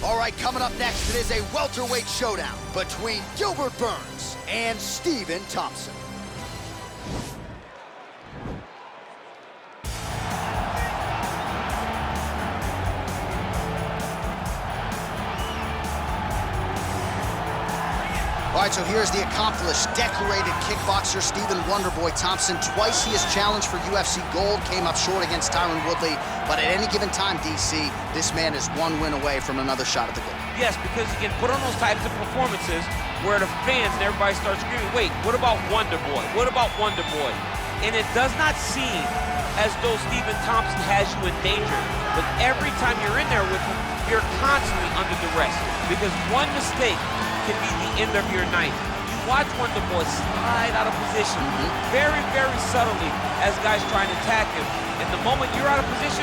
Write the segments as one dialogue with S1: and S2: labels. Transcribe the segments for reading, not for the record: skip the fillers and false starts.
S1: All right, coming up next, it is a welterweight showdown between Gilbert Burns and Stephen Thompson. All right, so here's the accomplished, decorated kickboxer Stephen Wonderboy Thompson. Twice he has challenged for UFC gold, came up short against Tyron Woodley, but at any given time, DC, this man is one win away from another shot at the gold.
S2: Yes, because he can put on those types of performances where the fans and everybody starts screaming, wait, what about Wonderboy? What about Wonderboy? And it does not seem as though Stephen Thompson has you in danger, but every time you're in there with him, you're constantly under duress, because one mistake can be the end of your night. You watch Wonderboy slide out of position very, very subtly as guys trying to attack him. And the moment you're out of position,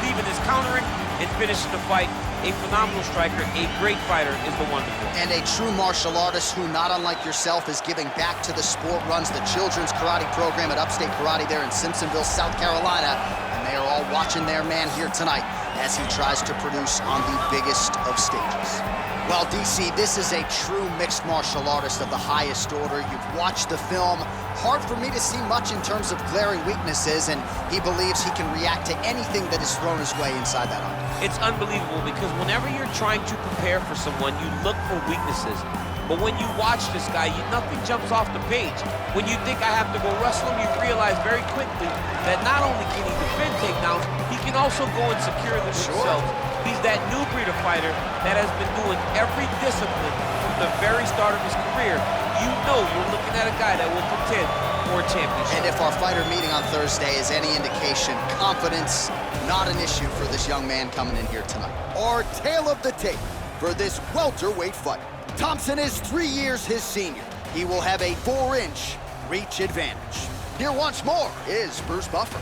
S2: Stephen is countering and finishing the fight. A phenomenal striker, a great fighter is the Wonderboy. And a true martial artist who, not unlike yourself, is giving back to the sport, runs the children's karate program at Upstate Karate there in Simpsonville, South Carolina. And they are all watching their man here tonight as he tries to produce on the biggest of stages. Well, DC, this is a true mixed martial artist of the highest order. You've watched the film. Hard for me to see much in terms of glaring weaknesses, and he believes he can react to anything that is thrown his way inside that arm. It's unbelievable because whenever you're trying to prepare for someone, you look for weaknesses. But when you watch this guy, nothing jumps off the page. When you think I have to go wrestle him, you realize very quickly that not only can he defend takedowns, he can also go and secure them himself. He's that new breed of fighter that has been doing every discipline from the very start of his career. You know you're looking at a guy that will contend for a championship.
S1: And if our fighter meeting on Thursday is any indication, confidence, not an issue for this young man coming in here tonight. Our tale of the tape for this welterweight fight. Thompson is 3 years his senior. He will have a 4-inch reach advantage. Here once more is Bruce Buffer.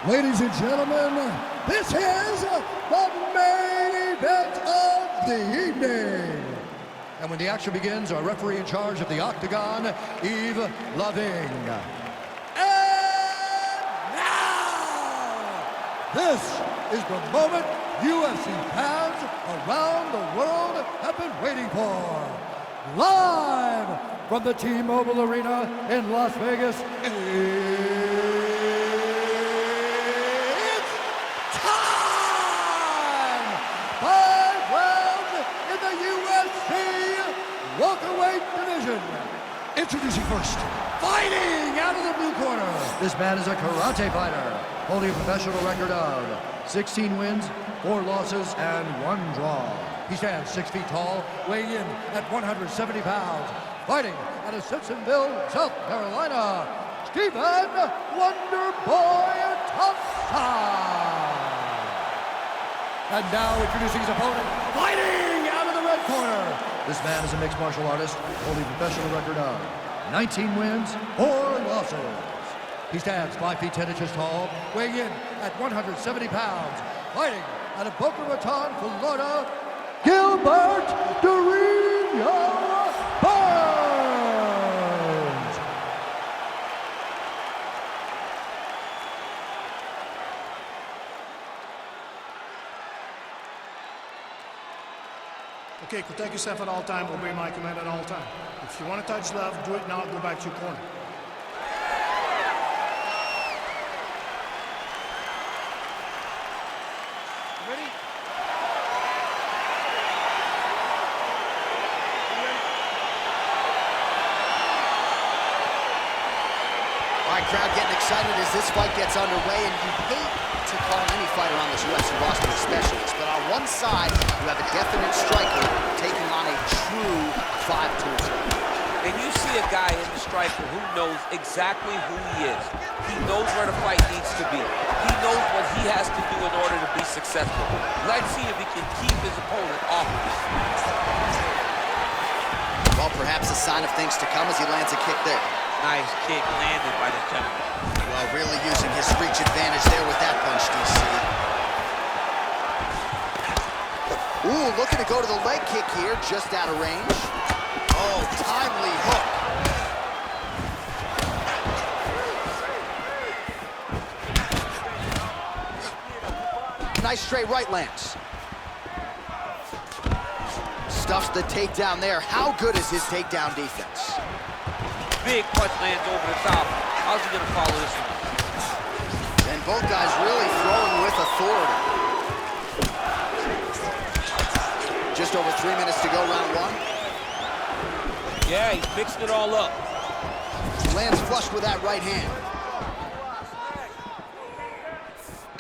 S3: Ladies and gentlemen, this is the main event of the evening. And when the action begins, our referee in charge of the Octagon, Yves Loving. And now, this is the moment UFC fans around the world have been waiting for. Live from the T-Mobile Arena in Las Vegas, it's time! 5 rounds in the UFC welterweight division. Introducing first, fighting out of the blue corner. This man is a karate fighter, holding a professional record of 16 wins, 4 losses, and 1 draw. He stands 6 feet tall, weighing in at 170 pounds. Fighting out of Simpsonville, South Carolina, Stephen Wonderboy Thompson. And now introducing his opponent, fighting out of the red corner. This man is a mixed martial artist, holding a professional record of 19 wins, 4 losses. He stands 5 feet 10 inches tall, weighing in at 170 pounds. Fighting out of Boca Raton, Florida, Gilbert Burns.
S4: Okay, protect yourself at all time, obey my command at all time. If you want to touch left, do it now, go back to your corner.
S2: Ready?
S1: All right, crowd getting excited as this fight gets underway, and you hate to call any fighter on this UFC roster a specialist, but on one side, you have a definite striker taking on a true 5-tool.
S2: And you see a guy in the striker who knows exactly who he is. He knows where the fight needs to be. He knows what he has to do in order to be successful. Let's see if he can keep his opponent off of this.
S1: Well, perhaps a sign of things to come as he lands a kick there.
S2: Nice kick landed by the gentleman.
S1: Well, really using his reach advantage there with that punch, DC. Ooh, looking to go to the leg kick here, just out of range. Oh, timely hook. Nice straight right lands. Stuffs the takedown there. How good is his takedown defense?
S2: Big punch lands over the top. How's he gonna follow this one?
S1: And both guys really throwing with authority. Just over 3 minutes to go, round one.
S2: Yeah, he's mixing it all up.
S1: Lands flush with that right hand.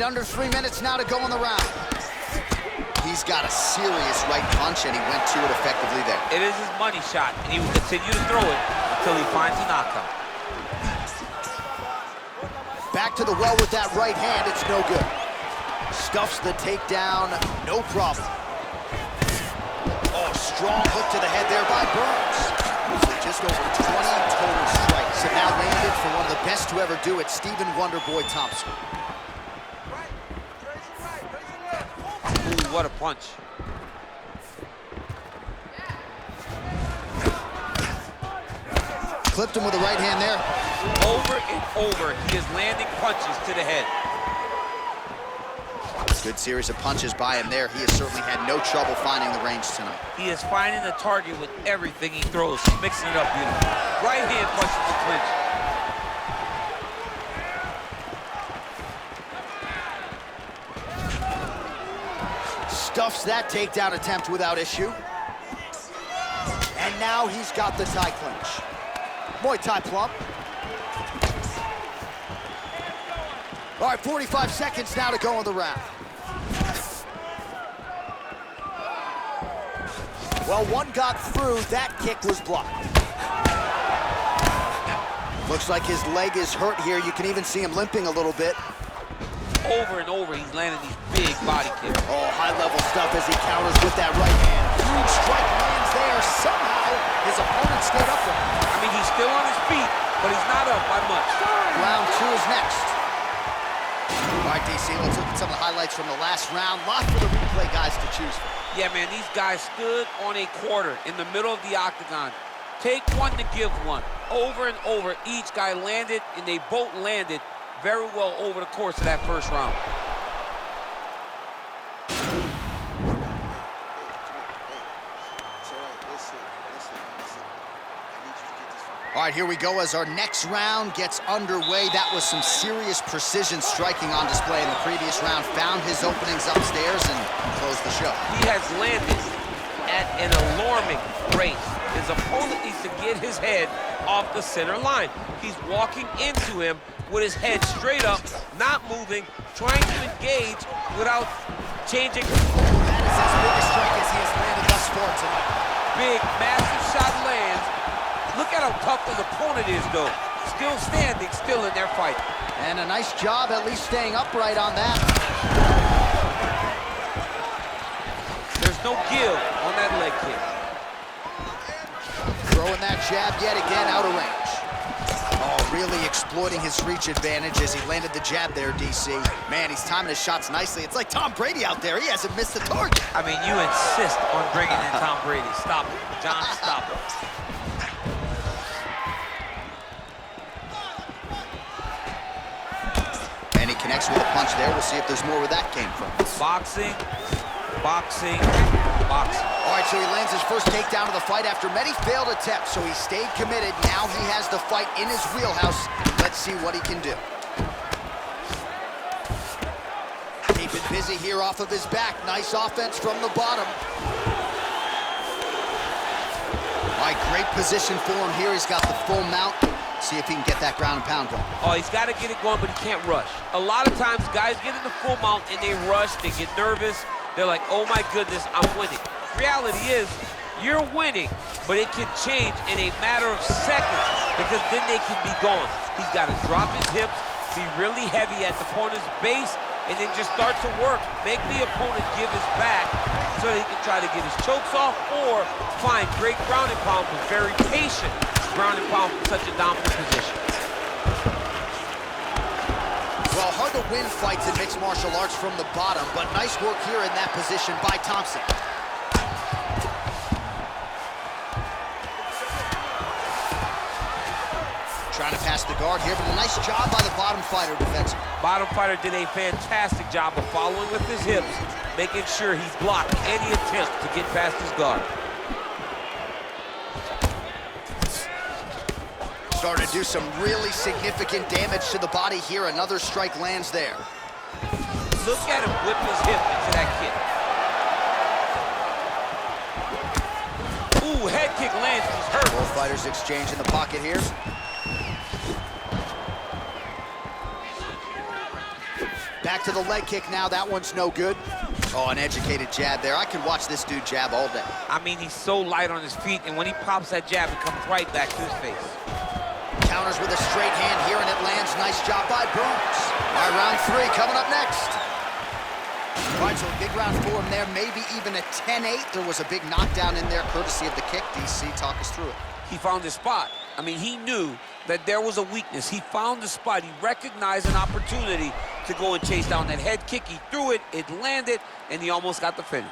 S1: Under 3 minutes now to go in the round. He's got a serious right punch, and he went to it effectively there.
S2: It is his money shot, and he will continue to throw it until he finds a knockout.
S1: Back to the well with that right hand, it's no good. Stuffs the takedown, no problem. Oh, strong hook to the head there by Burns. So just over 20 total strikes, and now landed for one of the best to ever do it, Stephen Wonderboy Thompson.
S2: Ooh, what a punch.
S1: Clipped him with the right hand there.
S2: Over and over, he is landing punches to the head.
S1: Good series of punches by him there. He has certainly had no trouble finding the range tonight.
S2: He is finding the target with everything he throws, mixing it up beautifully. Right hand punches the clinch.
S1: Stuffs that takedown attempt without issue. And now he's got the tie clinch. Muay Thai plump. All right, 45 seconds now to go in the round. Well, one got through. That kick was blocked. Looks like his leg is hurt here. You can even see him limping a little bit.
S2: Over and over, he's landing these big body kicks.
S1: Oh, high-level stuff as he counters with that right hand. Huge strike lands there. Somehow, his opponent stayed up with him.
S2: I mean, he's still on his feet, but he's not up by much.
S1: Round two is next. All right, DC, let's look at some of the highlights from the last round. Lots for the replay guys to choose from.
S2: Yeah, man, these guys stood on a quarter in the middle of the octagon. Take one to give one. Over and over, each guy landed, and they both landed very well over the course of that first round.
S1: All right, here we go as our next round gets underway. That was some serious precision striking on display in the previous round. Found his openings upstairs and closed the show.
S2: He has landed at an alarming rate. His opponent needs to get his head off the center line. He's walking into him with his head straight up, not moving, trying to engage without changing.
S1: That is his biggest strike as he has landed thus far tonight.
S2: Big, massive shot lands. Look at how tough his opponent is, though. Still standing, still in their fight.
S1: And a nice job at least staying upright on that.
S2: There's no give on that leg kick.
S1: Throwing that jab yet again out of range. Oh, really exploiting his reach advantage as he landed the jab there, DC. Man, he's timing his shots nicely. It's like Tom Brady out there. He hasn't missed a target.
S2: I mean, you insist on bringing in Tom Brady. Stop it. John, stop it.
S1: And he connects with a punch there. We'll see if there's more where that came from.
S2: Boxing, boxing, boxing.
S1: All right, so he lands his first takedown of the fight after many failed attempts, so he stayed committed. Now he has the fight in his wheelhouse. Let's see what he can do. Keeping busy here off of his back. Nice offense from the bottom. All right, great position for him here. He's got the full mount. See if he can get that ground and pound going.
S2: Oh, he's got to get it going, but he can't rush. A lot of times, guys get in the full mount and they rush, they get nervous. They're like, oh my goodness, I'm winning. Reality is, you're winning, but it can change in a matter of seconds because then they can be gone. He's got to drop his hips, be really heavy at the opponent's base, and then just start to work. Make the opponent give his back so that he can try to get his chokes off or find great ground and pound, but very patient ground and pound from such a dominant position.
S1: Well, hard to win fights in mixed martial arts from the bottom, but nice work here in that position by Thompson. Trying to pass the guard here, but a nice job by the bottom fighter defensively.
S2: Bottom fighter did a fantastic job of following with his hips, making sure he's blocking any attempt to get past his guard.
S1: Starting to do some really significant damage to the body here. Another strike lands there.
S2: Look at him whip his hip into that kick. Ooh, head kick lands, he's hurt.
S1: Both fighters exchange in the pocket here. Back to the leg kick now, that one's no good. Oh, an educated jab there. I can watch this dude jab all day.
S2: I mean, he's so light on his feet, and when he pops that jab, it comes right back to his face.
S1: Counters with a straight hand here, and it lands. Nice job by Burns. All right, round 3 coming up next. All right, so a big round for him there, maybe even a 10-8. There was a big knockdown in there, courtesy of the kick. DC, talk us through it.
S2: He found his spot. I mean, he knew that there was a weakness. He found the spot. He recognized an opportunity to go and chase down that head kick. He threw it, it landed, and he almost got the finish.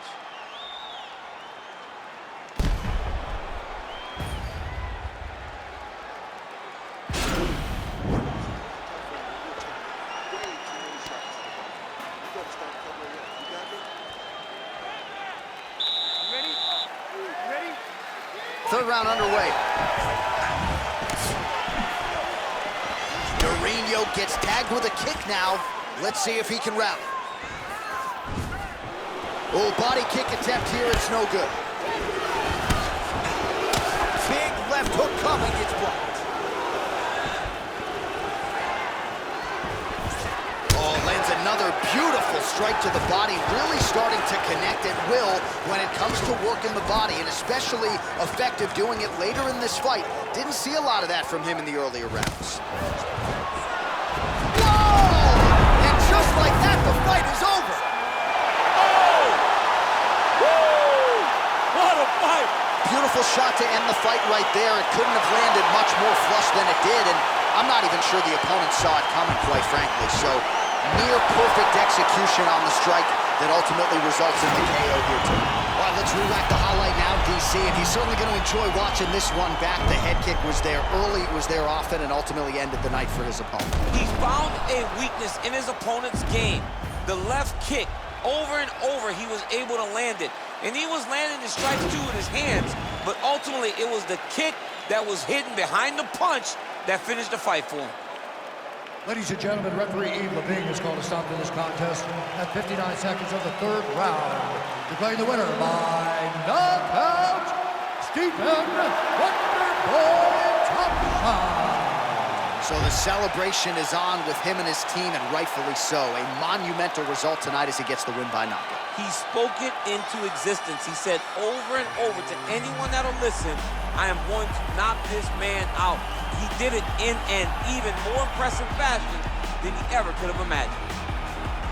S1: Third round underway. Mourinho gets tagged with a kick now. Let's see if he can rally. Oh, body kick attempt here, it's no good. Big left hook coming, it's blocked. Oh, lands another beautiful strike to the body, really starting to connect at will when it comes to working the body, and especially effective doing it later in this fight. Didn't see a lot of that from him in the earlier rounds. Just like that, the fight is over.
S2: Oh! Woo! What a fight!
S1: Beautiful shot to end the fight right there. It couldn't have landed much more flush than it did, and I'm not even sure the opponent saw it coming, quite frankly. So, near perfect execution on the strike that ultimately results in the KO here tonight. All right, let's re-rack the highlight now, DC, and he's certainly going to enjoy watching this one back. The head kick was there early, it was there often, and ultimately ended the night for his opponent.
S2: He found a weakness in his opponent's game. The left kick, over and over, he was able to land it. And he was landing the strikes too with his hands, but ultimately it was the kick that was hidden behind the punch that finished the fight for him.
S3: Ladies and gentlemen, referee Yves Levine has called a stop to this contest at 59 seconds of the third round, declaring the winner by knockout, Stephen Wonderboy Thompson.
S1: So the celebration is on with him and his team, and rightfully so. A monumental result tonight as he gets the win by knockout.
S2: He spoke it into existence. He said over and over to anyone that'll listen, I am going to knock this man out. He did it in an even more impressive fashion than he ever could have imagined.